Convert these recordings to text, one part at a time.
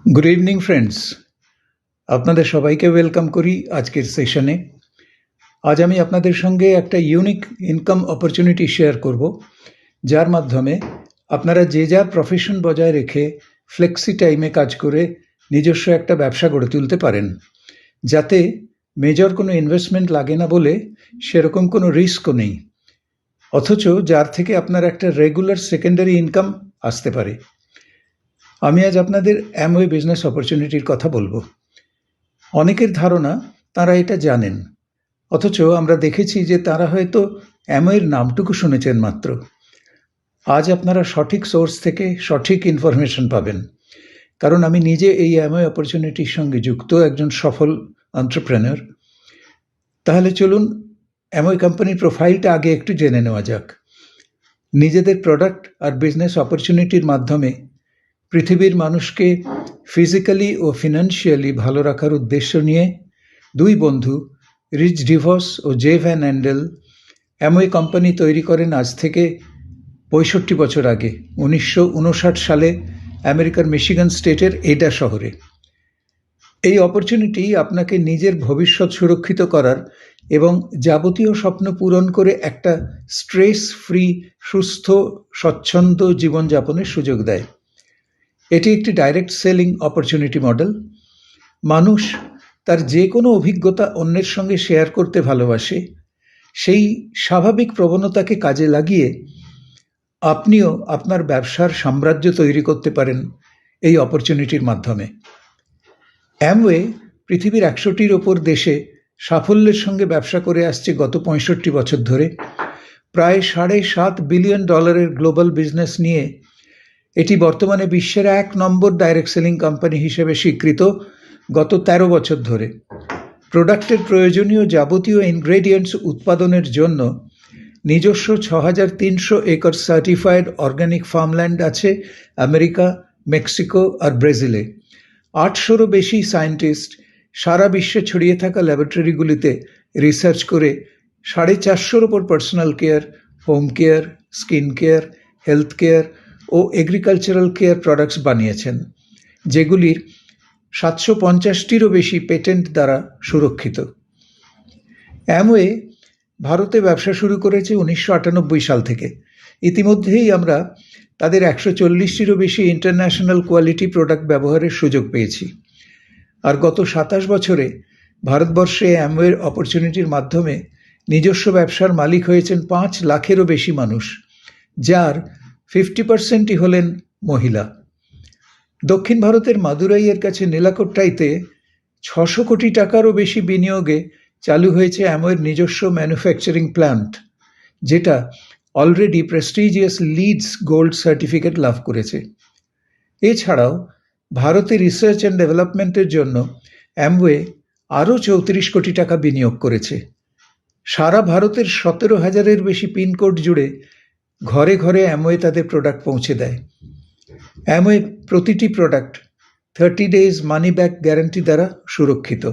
Good evening friends, আপনাদের সবাইকে welcome করি আজকের সেশনে। আজ আমি আপনাদের সঙ্গে একটা ইউনিক ইনকাম অপরচুনিটি শেয়ার করব, যার মাধ্যমে আপনারা যে যার প্রফেশন বজায় রেখে ফ্লেক্সি টাইমে কাজ করে নিজস্ব একটা ব্যবসা গড়ে তুলতে পারেন, যাতে মেজর কোনো ইনভেস্টমেন্ট লাগে না বলে সেরকম কোনো রিস্কও নেই, অথচ যার থেকে আপনার একটা রেগুলার সেকেন্ডারি ইনকাম আসতে পারে। আমি আজ আপনাদের অ্যামওয়ে বিজনেস অপরচুনিটির কথা বলবো। অনেকের ধারণা তারা এটা জানেন, অথচ আমরা দেখেছি যে তারা হয়তো অ্যামওয়ের নামটুকু শুনেছেন মাত্র। আজ আপনারা সঠিক সোর্স থেকে সঠিক ইনফরমেশন পাবেন, কারণ আমি নিজে এই অ্যামওয়ে অপরচুনিটির সঙ্গে যুক্ত একজন সফল এন্টারপ্রেনার। তাহলে চলুন অ্যামওয়ে কোম্পানির প্রোফাইলটা আগে একটু জেনে নেওয়া যাক। নিজেদের প্রোডাক্ট আর বিজনেস অপরচুনিটির মাধ্যমে পৃথিবীর মানুষকে ফিজিক্যালি ও ফিনান্সিয়ালি ভালো রাখার উদ্দেশ্য নিয়ে দুই বন্ধু রিচ ডিভস ও জে ভ্যান অ্যান্ডেল অ্যামওয়ে কোম্পানি তৈরি করেন আজ থেকে ৬৫ বছর আগে, ১৯৫৯ সালে আমেরিকার মিশিগান স্টেটের এডা শহরে। এই অপরচুনিটি আপনাকে নিজের ভবিষ্যৎ সুরক্ষিত করার এবং যাবতীয় স্বপ্ন পূরণ করে একটা স্ট্রেস ফ্রি, সুস্থ, স্বচ্ছন্দ জীবনযাপনের সুযোগ দেয়। এটি একটি ডাইরেক্ট সেলিং অপরচুনিটি মডেল। মানুষ তার যে কোনো অভিজ্ঞতা অন্যের সঙ্গে শেয়ার করতে ভালোবাসে। সেই স্বাভাবিক প্রবণতাকে কাজে লাগিয়ে আপনিও আপনার ব্যবসার সাম্রাজ্য তৈরি করতে পারেন এই অপরচুনিটির মাধ্যমে। অ্যামওয়ে পৃথিবীর ১০০টির ওপর দেশে সাফল্যের সঙ্গে ব্যবসা করে আসছে গত ৬৫ বছর ধরে। প্রায় $৭.৫ বিলিয়ন গ্লোবাল বিজনেস নিয়ে এটি বর্তমানে বিশ্বের ১ নম্বর ডাইরেক্ট সেলিং কোম্পানি হিসেবে স্বীকৃত গত ১৩ বছর ধরে। প্রোডাক্টের প্রয়োজনীয় যাবতীয় ইনগ্রেডিয়েন্টস উৎপাদনের জন্য নিজস্ব ৬৩০০ একর সার্টিফাইড অর্গানিক ফার্মল্যান্ড আছে আমেরিকা, মেক্সিকো আর ব্রাজিলে। ৮০০রও বেশি সায়েন্টিস্ট সারা বিশ্বে ছড়িয়ে থাকা ল্যাবরেটরিগুলিতে রিসার্চ করে ৪৫০র ওপর personal care, home care, skin care, health care ও এগ্রিকালচারাল কেয়ার প্রোডাক্টস বানিয়েছেন, যেগুলির ৭৫০টিরও বেশি পেটেন্ট দ্বারা সুরক্ষিত। অ্যামওয়ে ভারতে ব্যবসা শুরু করেছে ১৯৯৮ সাল থেকে। ইতিমধ্যেই আমরা তাদের ১৪০টিরও বেশি ইন্টারন্যাশনাল কোয়ালিটি প্রোডাক্ট ব্যবহারের সুযোগ পেয়েছি। আর গত ২৭ বছরে ভারতবর্ষে অ্যামওয়ের অপরচুনিটির মাধ্যমে নিজস্ব ব্যবসার মালিক হয়েছেন ৫ লাখেরও বেশি মানুষ, যার 50%ই হলেন মহিলা। দক্ষিণ ভারতের মাদুরাইয়ের কাছে নীলাকোট্টাইতে ৬০০ কোটি টাকারও বেশি বিনিয়োগে চালু হয়েছে অ্যামওয়ের নিজস্ব ম্যানুফ্যাকচারিং প্ল্যান্ট, যেটা already prestigious LEEDS gold certificate লাভ করেছে। এছাড়াও ভারতে রিসার্চ অ্যান্ড ডেভেলপমেন্টের জন্য অ্যামওয়ে আরও ৩৪ কোটি টাকা বিনিয়োগ করেছে। সারা ভারতের ১৭,০০০-এর বেশি পিনকোড জুড়ে ঘরে ঘরে অ্যামওয়ে তাদের প্রোডাক্ট পৌঁছে দেয়। অ্যামওয়ে প্রতিটি product 30 days money back guarantee দ্বারা সুরক্ষিত।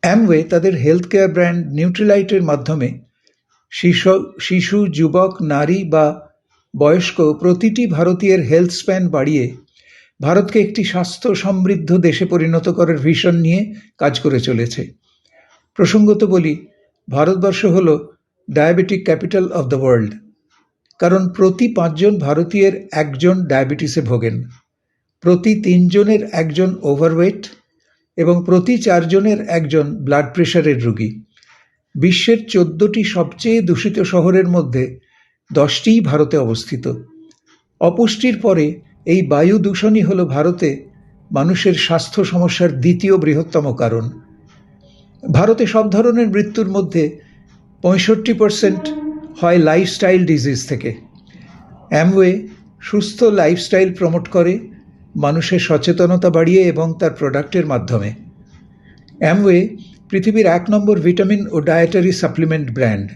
অ্যামওয়ে তাদের হেলথ কেয়ার ব্র্যান্ড নিউট্রিলাইটের মাধ্যমে শিশু, যুবক, নারী বা বয়স্ক প্রতিটি ভারতীয়ের হেলথ স্প্যান বাড়িয়ে ভারতকে একটি স্বাস্থ্য সমৃদ্ধ দেশে পরিণত করার ভিশন নিয়ে কাজ করে চলেছে। প্রসঙ্গত বলি, ভারতবর্ষ হল diabetic capital of the world, কারণ প্রতি ৫ জন ভারতীয়ের একজন ডায়াবেটিসে ভোগেন, প্রতি ৩ জনের একজন ওভারওয়েট এবং প্রতি ৪ জনের একজন ব্লাড প্রেশারের রোগী। বিশ্বের ১৪টি সবচেয়ে দূষিত শহরের মধ্যে 10টিই ভারতে অবস্থিত। অপুষ্টির পরে এই বায়ু দূষণই হল ভারতে মানুষের স্বাস্থ্য সমস্যার দ্বিতীয় বৃহত্তম কারণ। ভারতে সব ধরনের মৃত্যুর মধ্যে ৬৫% হয় লাইফস্টাইল ডিজিজ থেকে। অ্যামওয়ে সুস্থ লাইফস্টাইল প্রমোট করে মানুষের সচেতনতা বাড়িয়ে এবং তার প্রোডাক্টের মাধ্যমে। অ্যামওয়ে পৃথিবীর ১ নম্বর ভিটামিন ও ডায়েটারি সাপ্লিমেন্ট ব্র্যান্ড,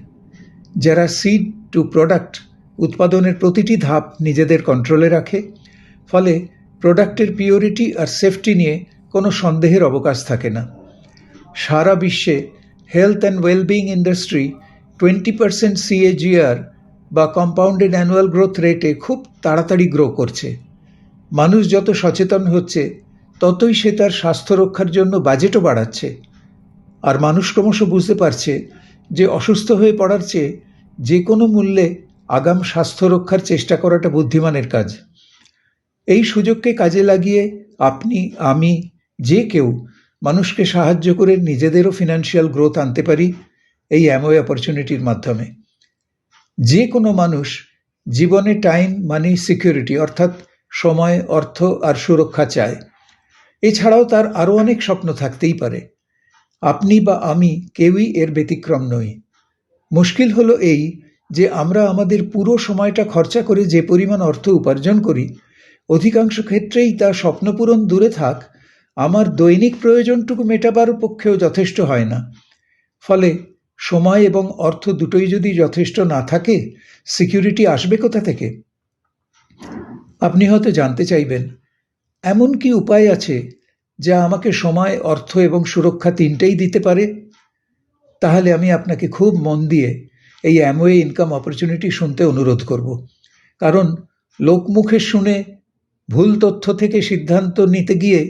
যারা সিড টু প্রোডাক্ট উৎপাদনের প্রতিটি ধাপ নিজেদের কন্ট্রোলে রাখে। ফলে প্রোডাক্টের পিওরিটি আর সেফটি নিয়ে কোনো সন্দেহের অবকাশ থাকে না। সারা বিশ্বে health and wellbeing industry 20% CAGR বা কম্পাউন্ডেড অ্যানুয়াল গ্রোথ রেটে খুব তাড়াতাড়ি গ্রো করছে। মানুষ যত সচেতন হচ্ছে ততই সে তার স্বাস্থ্য রক্ষার জন্য বাজেটও বাড়াচ্ছে। আর মানুষ ক্রমশ বুঝতে পারছে যে অসুস্থ হয়ে পড়ার চেয়ে যে কোনো মূল্যে আগাম স্বাস্থ্য রক্ষার চেষ্টা করাটা বুদ্ধিমানের কাজ। এই সুযোগকে কাজে লাগিয়ে আপনি, আমি, যে কেউ মানুষকে সাহায্য করে নিজেদেরও ফিনান্সিয়াল গ্রোথ আনতে পারি এই অ্যামওয়ে অপরচুনিটির মাধ্যমে। যে কোনো মানুষ জীবনে টাইম, মানি, সিকিউরিটি অর্থাৎ সময়, অর্থ আর সুরক্ষা চায়। এছাড়াও তার আরও অনেক স্বপ্ন থাকতেই পারে। আপনি বা আমি কেউই এর ব্যতিক্রম নই। মুশকিল হলো এই যে আমরা আমাদের পুরো সময়টা খরচা করে যে পরিমাণ অর্থ উপার্জন করি, অধিকাংশ ক্ষেত্রেই তা স্বপ্নপূরণ দূরে থাক, আমার দৈনিক প্রয়োজনটুকু মেটাবার পক্ষেও যথেষ্ট হয় না। ফলে সময় এবং অর্থ দুটোই যদি যথেষ্ট না থাকে, সিকিউরিটি আসবে কোথা থেকে? আপনি হয়তো জানতে চাইবেন, এমন কি উপায় আছে যা আমাকে সময়, অর্থ এবং সুরক্ষা তিনটেই দিতে পারে? তাহলে আমি আপনাকে খুব মন দিয়ে এই অ্যামওয়ে ইনকাম অপরচুনিটি শুনতে অনুরোধ করব। কারণ লোকমুখে শুনে ভুল তথ্য থেকে সিদ্ধান্ত নিতে গিয়ে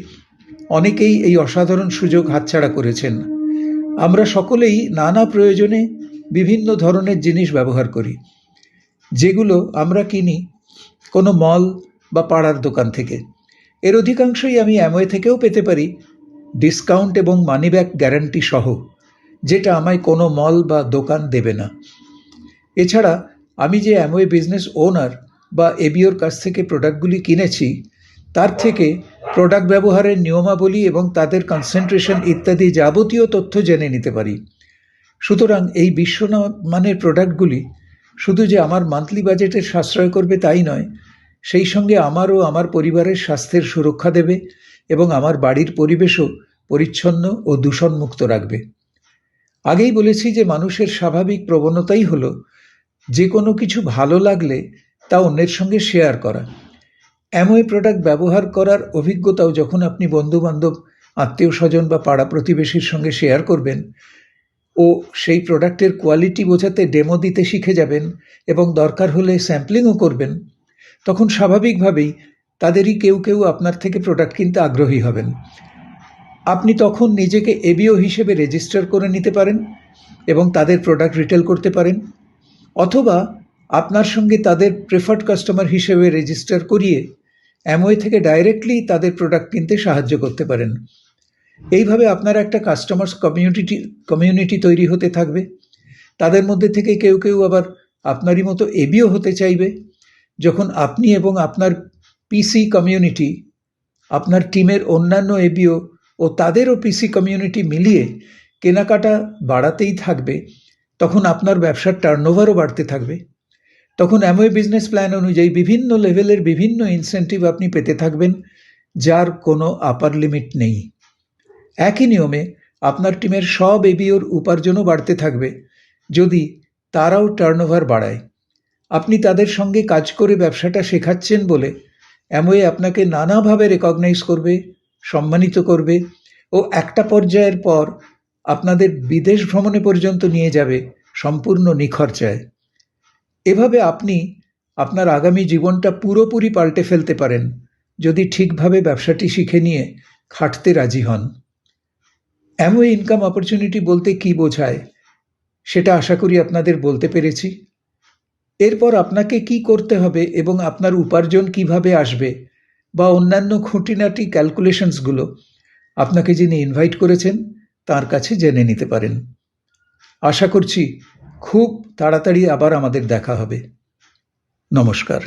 অনেকেই এই অসাধারণ সুযোগ হাতছাড়া করেছেন। আমরা সকলেই নানা প্রয়োজনে বিভিন্ন ধরনের জিনিস ব্যবহার করি, যেগুলো আমরা কিনি কোনো মল বা পাড়ার দোকান থেকে। এর অধিকাংশই আমি অ্যামওয়ে থেকেও পেতে পারি, ডিসকাউন্ট এবং মানি ব্যাক গ্যারান্টি সহ, যেটা আমায় কোনো মল বা দোকান দেবে না। এছাড়া আমি যে অ্যামওয়ে বিজনেস ওনার বা এবিওর কাছ থেকে প্রোডাক্টগুলি কিনেছি, তার থেকে প্রোডাক্ট ব্যবহারের নিয়মাবলী এবং তাদের কনসেন্ট্রেশন ইত্যাদি যাবতীয় তথ্য জেনে নিতে পারি। সুতরাং এই বিশ্বমানের প্রোডাক্টগুলি শুধু যে আমার মান্থলি বাজেটের সাশ্রয় করবে তাই নয়, সেই সঙ্গে আমার ও আমার পরিবারের স্বাস্থ্যের সুরক্ষা দেবে এবং আমার বাড়ির পরিবেশও পরিচ্ছন্ন ও দূষণমুক্ত রাখবে। আগেই বলেছি যে মানুষের স্বাভাবিক প্রবণতাই হলো যে কোনো কিছু ভালো লাগলে তা অন্যের সঙ্গে শেয়ার করা। অ্যামওয়ে প্রোডাক্ট ব্যবহার করার অভিজ্ঞতাও যখন আপনি বন্ধুবান্ধব, আত্মীয় স্বজন বা পাড়া প্রতিবেশীর সঙ্গে শেয়ার করবেন ও সেই প্রোডাক্টের কোয়ালিটি বোঝাতে ডেমো দিতে শিখে যাবেন এবং দরকার হলে স্যাম্পলিংও করবেন, তখন স্বাভাবিকভাবেই তাদেরই কেউ কেউ আপনার থেকে প্রোডাক্ট কিনতে আগ্রহী হবেন। আপনি তখন নিজেকে এবিও হিসেবে রেজিস্টার করে নিতে পারেন এবং তাদের প্রোডাক্ট রিটেল করতে পারেন, অথবা আপনার সঙ্গে তাদের প্রেফার্ড কাস্টমার হিসেবে রেজিস্টার করিয়ে অ্যামওয়ে থেকে ডাইরেক্টলি তাদের প্রোডাক্ট কিনতে সাহায্য করতে পারেন। এইভাবে আপনার একটা কাস্টমার্স কমিউনিটি তৈরি হতে থাকবে। তাদের মধ্যে থেকে কেউ কেউ আবার আপনারই মতো এবিও হতে চাইবে। যখন আপনি এবং আপনার পিসি কমিউনিটি, আপনার টিমের অন্যান্য এবিও ও তাদেরও পিসি কমিউনিটি মিলিয়ে কেনাকাটা বাড়াতেই থাকবে, তখন আপনার ব্যবসার টার্নওভারও বাড়তে থাকবে। তখন অ্যামওয়ে বিজনেস প্ল্যান অনুযায়ী বিভিন্ন লেভেলের বিভিন্ন ইনসেন্টিভ আপনি পেতে থাকবেন, যার কোনো আপার লিমিট নেই। একই নিয়মে আপনার টিমের সব এবিওর উপার্জনও বাড়তে থাকবে যদি তারাও টার্নওভার বাড়ায়। আপনি তাদের সঙ্গে কাজ করে ব্যবসাটা শেখাচ্ছেন বলে অ্যামওয়ে আপনাকে নানাভাবে রেকগনাইজ করবে, সম্মানিত করবে ও একটা পর্যায়ের পর আপনাদের বিদেশ ভ্রমণে পর্যন্ত নিয়ে যাবে সম্পূর্ণ নিখরচায়। এভাবে আপনি আপনার আগামী জীবনটা পুরোপুরি পাল্টে ফেলতে পারেন যদি ঠিকভাবে ব্যবসাটি শিখে নিয়ে খাটতে রাজি হন। অ্যামওয়ে ইনকাম অপরচুনিটি বলতে কি বোঝায় সেটা আশা করি আপনাদের বলতে পেরেছি। এরপর আপনাকে কি করতে হবে এবং আপনার উপার্জন কিভাবে আসবে বা অন্যান্য খুঁটিনাটি ক্যালকুলেশনসগুলো আপনাকে যিনি ইনভাইট করেছেন তার কাছে জেনে নিতে পারেন। আশা করছি খুব তাড়াতাড়ি আবার আমাদের দেখা হবে। নমস্কার।